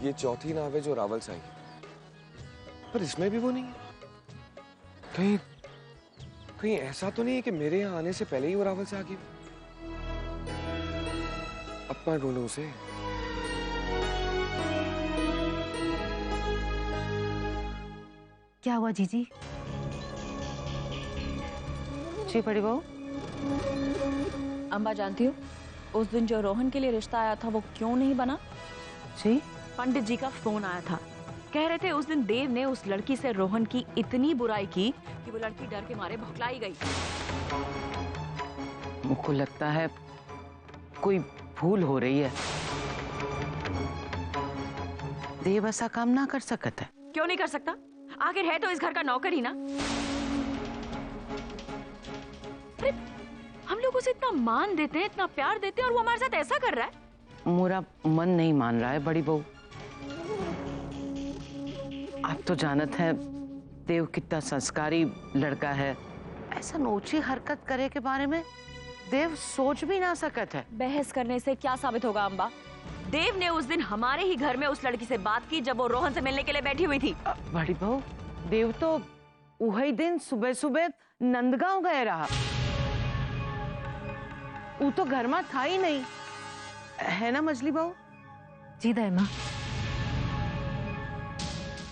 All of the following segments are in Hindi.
ये चौथी नाव है जो रावल से आई, पर इसमें भी वो नहीं है। कहीं कहीं ऐसा तो नहीं है कि मेरे यहाँ आने से पहले ही वो रावल से आ गई। अब मैं ढूंढूं उसे। क्या हुआ जीजी? जी बड़ी बहू। अम्बा जानती हो उस दिन जो रोहन के लिए रिश्ता आया था वो क्यों नहीं बना? जी? पंडित जी का फोन आया था, कह रहे थे उस दिन देव ने उस लड़की से रोहन की इतनी बुराई की कि वो लड़की डर के मारे भौंकलाई गई। मुझको लगता है कोई भूल हो रही है। देव ऐसा काम ना कर सकता है। क्यों नहीं कर सकता? आखिर है तो इस घर का नौकर ही ना। अरे हम लोग उसे इतना मान देते हैं, इतना प्यार देते हैं, और वो हमारे साथ ऐसा कर रहा है। मेरा मन नहीं मान रहा है बड़ी बहू। आप तो जानत है देव कितना संस्कारी लड़का है। ऐसा नोची हरकत करे के बारे में देव सोच भी ना सकत है। बहस करने से क्या साबित होगा अम्बा? देव ने उस दिन हमारे ही घर में उस लड़की से बात की जब वो रोहन से मिलने के लिए बैठी हुई थी। बड़ी बहू, देव तो वही दिन सुबह सुबह नंदगांव गए रहा। वो तो घर में था ही नहीं, है ना मछली बहू? जी दाइमा।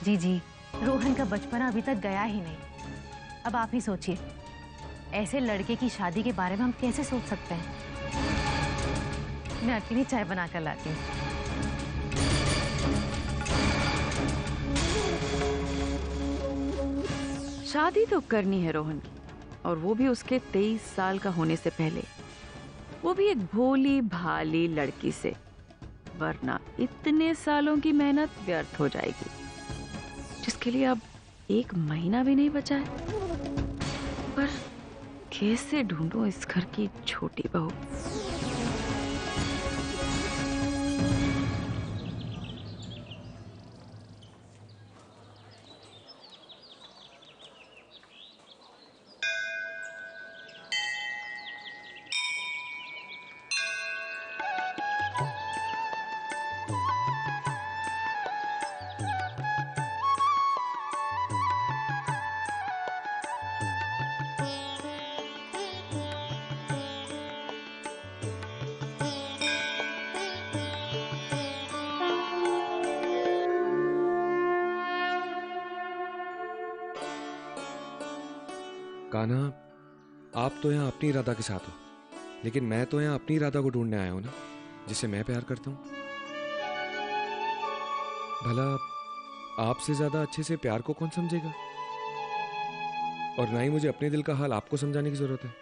जी जी, रोहन का बचपना अभी तक गया ही नहीं। अब आप ही सोचिए, ऐसे लड़के की शादी के बारे में हम कैसे सोच सकते हैं? मैं अकेली चाय बनाकर लाती हूँ। शादी तो करनी है रोहन की, और वो भी उसके 23 साल का होने से पहले, वो भी एक भोली भाली लड़की से, वरना इतने सालों की मेहनत व्यर्थ हो जाएगी जिसके लिए अब 1 महीना भी नहीं बचा है। पर कैसे ढूंढूं इस घर की छोटी बहू? कान्हा, आप तो यहाँ अपनी राधा के साथ हो, लेकिन मैं तो यहाँ अपनी राधा को ढूंढने आया हूं ना, जिसे मैं प्यार करता हूँ। भला आपसे ज्यादा अच्छे से प्यार को कौन समझेगा? और ना ही मुझे अपने दिल का हाल आपको समझाने की जरूरत है।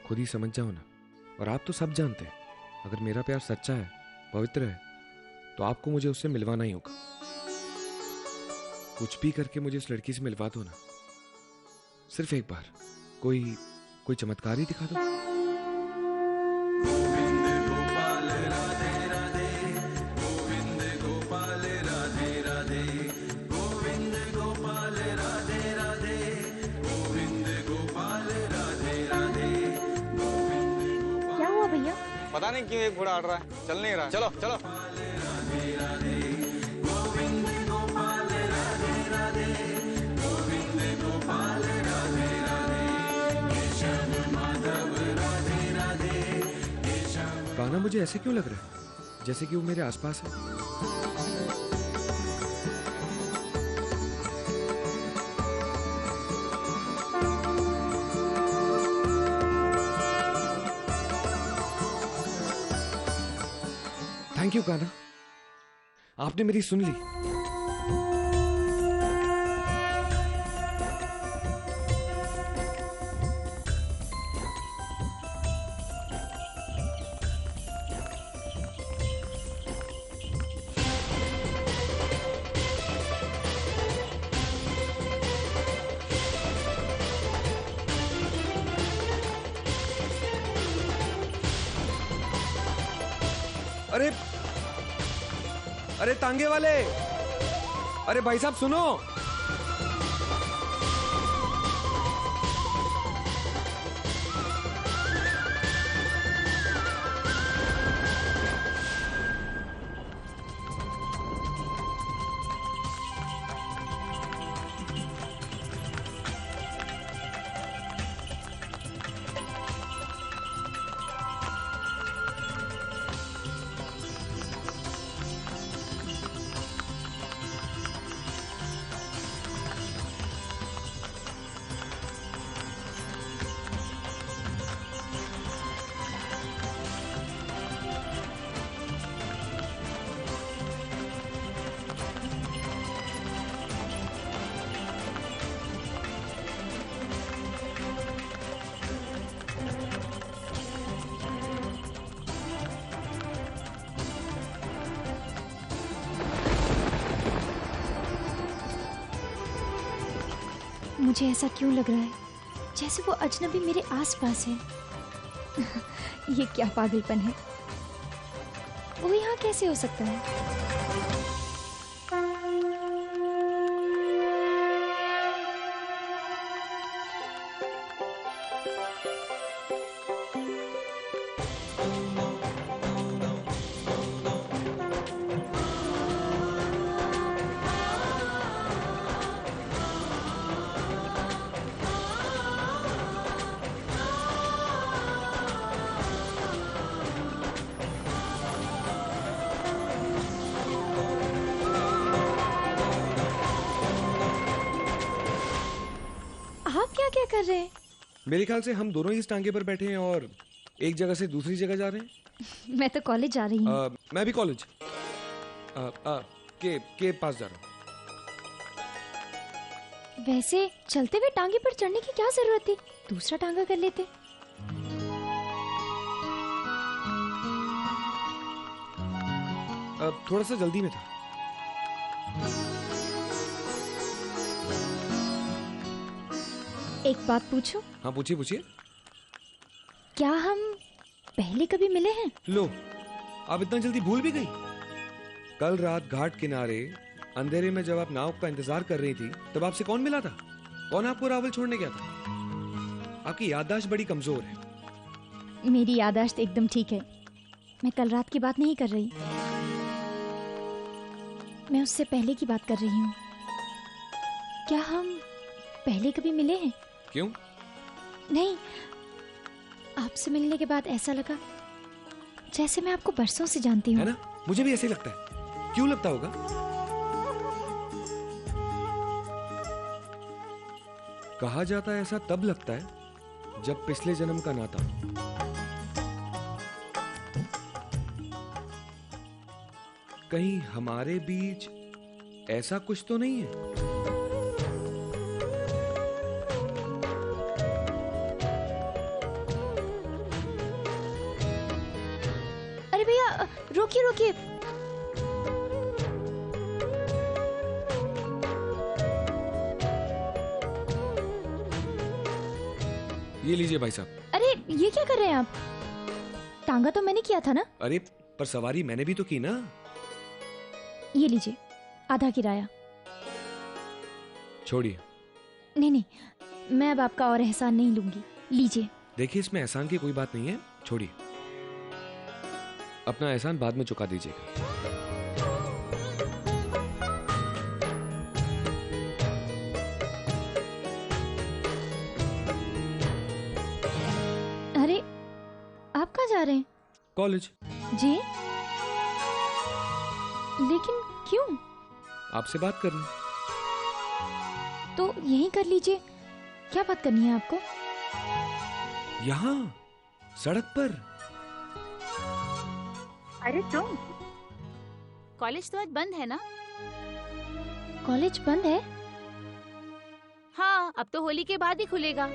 खुद ही समझ जाओ ना। और आप तो सब जानते हैं, अगर मेरा प्यार सच्चा है, पवित्र है, तो आपको मुझे उससे मिलवाना ही होगा। कुछ भी करके मुझे उस लड़की से मिलवा दो ना। सिर्फ एक बार कोई चमत्कार ही दिखा दो। गोविंद गोपाल राधे राधे, गोविंद गोपाल राधे राधे, गोविंद गोपाल राधे राधे, गोविंद गोपाल राधे राधे, गोविंद गोपाल। क्या हुआ भैया? पता नहीं क्यों एक घोड़ा अड़ रहा है, चल नहीं रहा। चलो चलो। राधे राधे, गोविंद गोपाल राधे राधे, गोविंद गोपाल राधे राधे, केशव माधव राधे राधे, केशव। कान्हा, मुझे ऐसे क्यों लग रहा है जैसे कि वो मेरे आसपास है? थैंक यू कान्हा, आपने मेरी सुन ली। अरे अरे तांगे वाले, अरे भाई साहब सुनो। मुझे ऐसा क्यों लग रहा है जैसे वो अजनबी मेरे आसपास है। ये क्या पागलपन है? वो यहाँ कैसे हो सकता है? आप क्या क्या कर रहे हैं? मेरे ख्याल से हम दोनों ही इस टांगे पर बैठे हैं और एक जगह से दूसरी जगह जा रहे हैं। मैं तो कॉलेज जा रही हूँ। मैं भी कॉलेज के पास जा रहा हूँ। वैसे चलते हुए टांगे पर चढ़ने की क्या जरूरत थी? दूसरा टांगा कर लेते। थोड़ा सा जल्दी में था। एक बात पूछूं? हाँ पूछिए पूछिए। क्या हम पहले कभी मिले हैं? लो, आप इतना जल्दी भूल भी गई? कल रात घाट किनारे अंधेरे में जब आप नाव का इंतजार कर रही थी तब आपसे कौन मिला था? कौन आपको रावल छोड़ने गया था? आपकी याददाश्त बड़ी कमजोर है। मेरी याददाश्त एकदम ठीक है। मैं कल रात की बात नहीं कर रही, मैं उससे पहले की बात कर रही हूँ। क्या हम पहले कभी मिले हैं? क्यों? नहीं, आपसे मिलने के बाद ऐसा लगा जैसे मैं आपको बरसों से जानती हूँ। है ना? मुझे भी ऐसे ही लगता है। क्यों लगता होगा? कहा जाता है ऐसा तब लगता है जब पिछले जन्म का नाता हो। कहीं हमारे बीच ऐसा कुछ तो नहीं है? अरे भैया रोकिए रोकिए। ये लीजिए भाई साहब। अरे ये क्या कर रहे हैं आप? टांगा तो मैंने किया था ना? अरे पर सवारी मैंने भी तो की ना। ये लीजिए, आधा किराया। छोड़िए। नहीं नहीं, मैं अब आपका और एहसान नहीं लूंगी। लीजिए। देखिए इसमें एहसान की कोई बात नहीं है, छोड़िए। अपना एहसान बाद में चुका दीजिएगा। अरे आप कहाँ जा रहे हैं? कॉलेज। जी? लेकिन क्यों? आपसे बात करनी। तो यहीं कर लीजिए। क्या बात करनी है आपको? यहाँ सड़क पर? अरे तुम, कॉलेज तो आज बंद है ना? कॉलेज बंद है? हाँ, अब तो होली के बाद ही खुलेगा।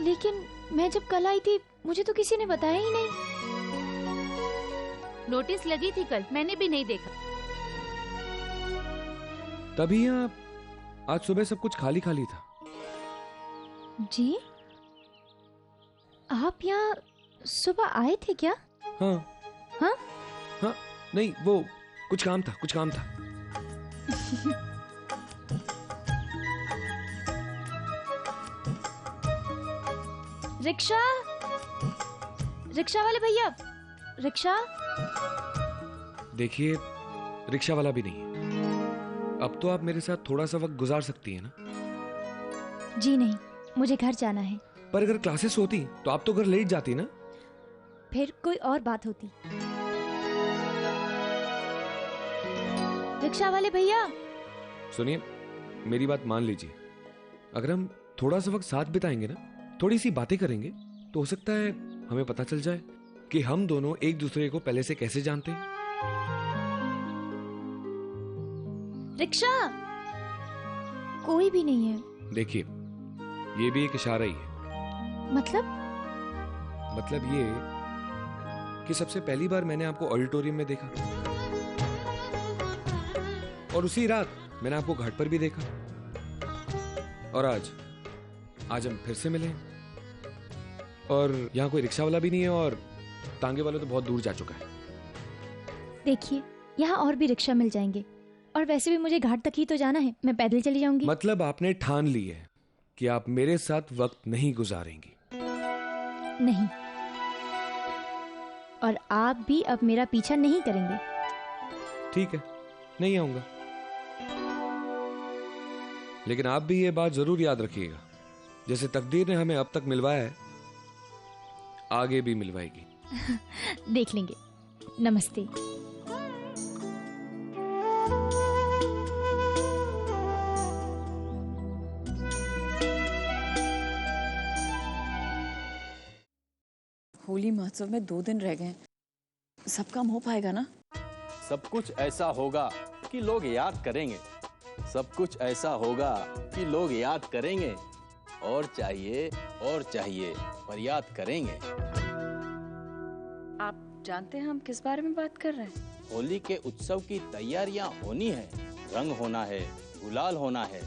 लेकिन मैं जब कल आई थी मुझे तो किसी ने बताया ही नहीं। नोटिस लगी थी कल, मैंने भी नहीं देखा। तभी यहाँ आज सुबह सब कुछ खाली खाली था। जी? आप यहाँ सुबह आए थे क्या? हाँ। हाँ? हाँ, नहीं वो कुछ काम था, कुछ काम था। रिक्शा, रिक्शा वाले भैया, रिक्शा। देखिए रिक्शा वाला भी नहीं है। अब तो आप मेरे साथ थोड़ा सा वक्त गुजार सकती हैं ना? जी नहीं, मुझे घर जाना है। पर अगर क्लासेस होती तो आप तो घर लेट जाती ना? फिर कोई और बात होती। रिक्शा वाले भैया। सुनिए, मेरी बात मान लीजिए। अगर हम थोड़ा सा वक्त साथ बिताएंगे ना, थोड़ी सी बातें करेंगे, तो हो सकता है हमें पता चल जाए कि हम दोनों एक दूसरे को पहले से कैसे जानते हैं। रिक्शा कोई भी नहीं है। देखिए, ये भी एक इशारा ही है। मतलब ये कि सबसे पहली बार मैंने आपको ऑडिटोरियम में देखा और उसी रात मैंने आपको घाट पर भी देखा। और आज हम फिर से मिले और यहाँ कोई रिक्शा वाला भी नहीं है और तांगे वाला तो बहुत दूर जा चुका है। देखिए, यहाँ और भी रिक्शा मिल जाएंगे, और वैसे भी मुझे घाट तक ही तो जाना है, मैं पैदल चली जाऊंगी। मतलब आपने ठान ली है कि आप मेरे साथ वक्त नहीं गुजारेंगी? नहीं, और आप भी अब मेरा पीछा नहीं करेंगे। ठीक है, नहीं आऊंगा, लेकिन आप भी ये बात जरूर याद रखिएगा, जैसे तकदीर ने हमें अब तक मिलवाया है, आगे भी मिलवाएगी। देख लेंगे। नमस्ते। होली महोत्सव में 2 दिन रह गए, सब काम हो पाएगा ना? सब कुछ ऐसा होगा कि लोग याद करेंगे, सब कुछ ऐसा होगा कि लोग याद करेंगे, और चाहिए पर याद करेंगे। आप जानते हैं हम किस बारे में बात कर रहे हैं? होली के उत्सव की तैयारियां होनी है, रंग होना है, गुलाल होना है,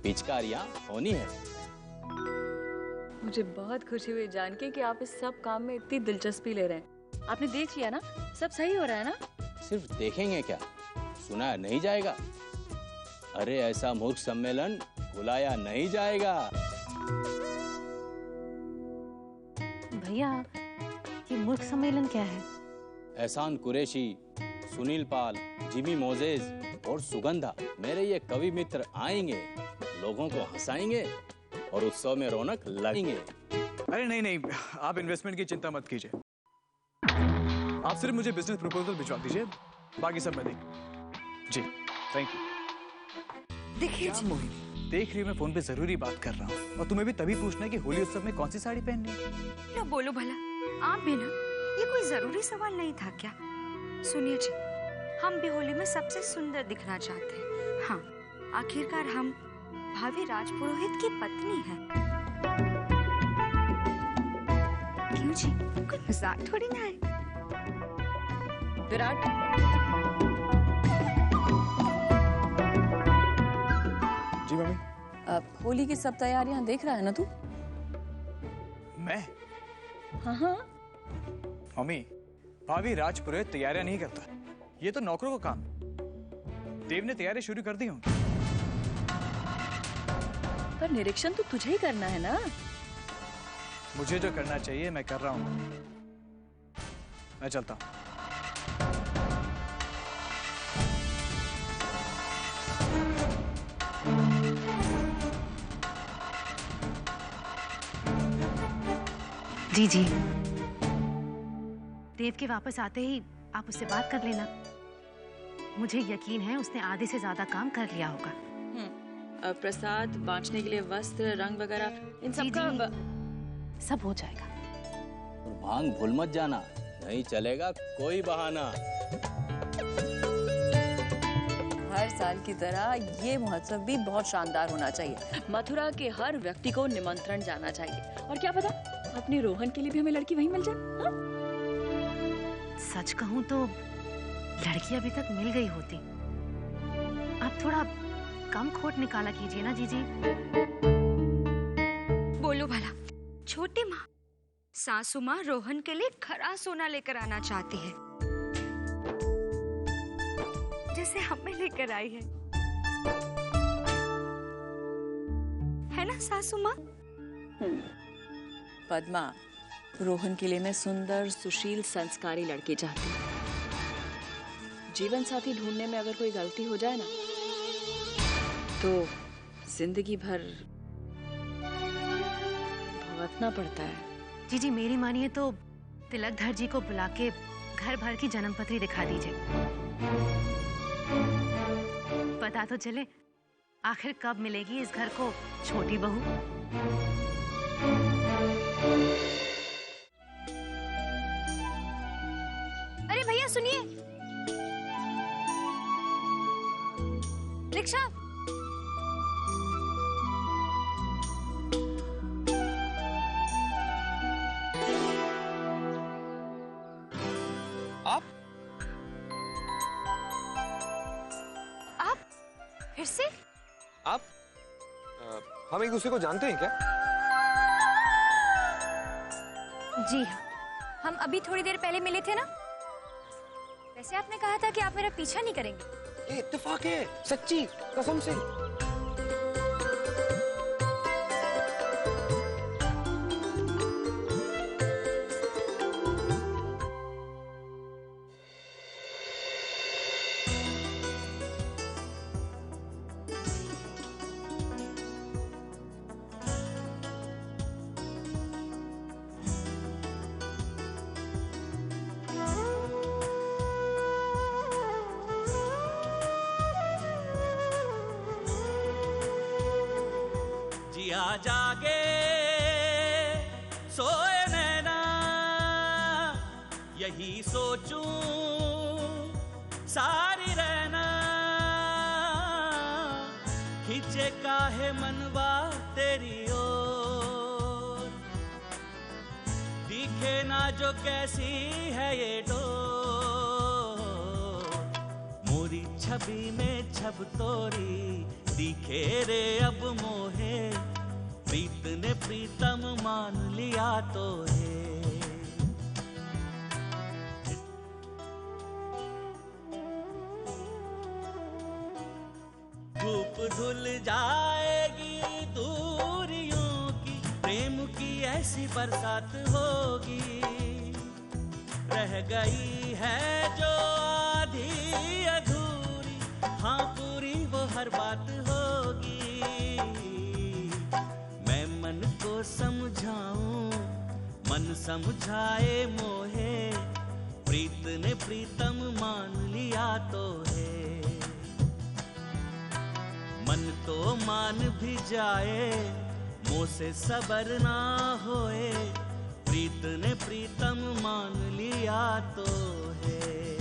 पिचकारियां होनी है। मुझे बहुत खुशी हुई जान के कि आप इस सब काम में इतनी दिलचस्पी ले रहे हैं। आपने देख लिया ना, सब सही हो रहा है ना? सिर्फ देखेंगे क्या, सुना नहीं जाएगा। अरे ऐसा मूर्ख सम्मेलन बुलाया नहीं जाएगा। भैया, ये मूर्ख सम्मेलन क्या है? एहसान कुरैशी, सुनील पाल, जिमी मोजेज और सुगंधा, मेरे ये कवि मित्र आएंगे, लोगों को हंसाएंगे और उत्सव में रौनक लाएंगे। अरे नहीं, आप इन्वेस्टमेंट की चिंता मत कीजिए, आप सिर्फ मुझे बिजनेस प्रपोजल भिजवा दीजिए, बाकी सब मैं देख। जी, थैंक यू। देखिए क्या मोहिनी, देख रही हूँ मैं फोन पे जरूरी बात कर रहा हूँ, और तुम्हें भी तभी पूछना है कि होली उत्सव में कौन सी साड़ी पहननी है। लो बोलो भला, आप भी ना, ये कोई जरूरी सवाल नहीं था क्या? सुनिए जी, हम भी होली में सबसे सुंदर दिखना चाहते हैं। हाँ, आखिरकार हम भावी राजपुरोहित की पत्नी है। क्यों जी, कोई मजाक थोड़ी ना है। विराट, जी मम्मी। अब होली की सब तैयारियां देख रहा है ना तू? मैं? हाँ। मम्मी, भाभी राजपुरोहित तैयारियां नहीं करता, ये तो नौकरों का काम है। देव ने तैयारी शुरू कर दी होंगी। पर निरीक्षण तो तुझे ही करना है ना? मुझे जो करना चाहिए मैं कर रहा हूँ, मैं चलता हूँ। जी, देव के वापस आते ही आप उससे बात कर लेना। मुझे यकीन है उसने आधे से ज्यादा काम कर लिया होगा। प्रसाद बांटने के लिए वस्त्र, रंग वगैरह, इन सब का सब हो जाएगा। और भांग भूल मत जाना, नहीं चलेगा कोई बहाना। हर साल की तरह ये महोत्सव भी बहुत शानदार होना चाहिए। मथुरा के हर व्यक्ति को निमंत्रण जाना चाहिए, और क्या पता अपने रोहन के लिए भी हमें लड़की वहीं मिल जाए। हाँ? सच कहूं तो लड़की अभी तक मिल गई होती। आप थोड़ा कम खोट निकाला कीजिए ना जीजी। बोलो भला, छोटी माँ, सासू माँ रोहन के लिए खरा सोना लेकर आना चाहती है, जैसे हमें लेकर आई है ना सासू माँ? पद्मा, रोहन के लिए मैं सुंदर, सुशील, संस्कारी लड़की चाहती हूँ। जीवन साथी ढूंढने में अगर कोई गलती हो जाए ना, तो जिंदगी भर भुगतना पड़ता है। जीजी मेरी मानिए तो तिलकधर जी को बुला के घर भर की जन्मपत्री दिखा दीजिए, पता तो चले आखिर कब मिलेगी इस घर को छोटी बहू। अरे भैया सुनिए, रिक्शा। आप फिर से? आप हम एक दूसरे को जानते हैं क्या? जी हाँ, हम अभी थोड़ी देर पहले मिले थे ना। वैसे आपने कहा था कि आप मेरा पीछा नहीं करेंगे। ये इत्तेफाक है, सच्ची कसम से। जिया जागे सोए नैना, यही सोचूं सारी रहना। खींचे काहे मनवा तेरी ओर, दिखे ना जो कैसी है ये डोर। मोरी छवि में छब तोरी दिखे रे अब मोहे, प्रीत ने प्रीतम मान लिया तो है। धूप धुल जाएगी दूरियों की, प्रेम की ऐसी बरसात होगी। रह गई है जो आधी अधूरी, हाँ पूरी वो हर बात होगी। मैं मन को समझाऊं, मन समझाए मोहे, प्रीत ने प्रीतम मान लिया तो है। मन तो मान भी जाए, मुँह से सबर ना होए, प्रीत ने प्रीतम मान लिया तो है।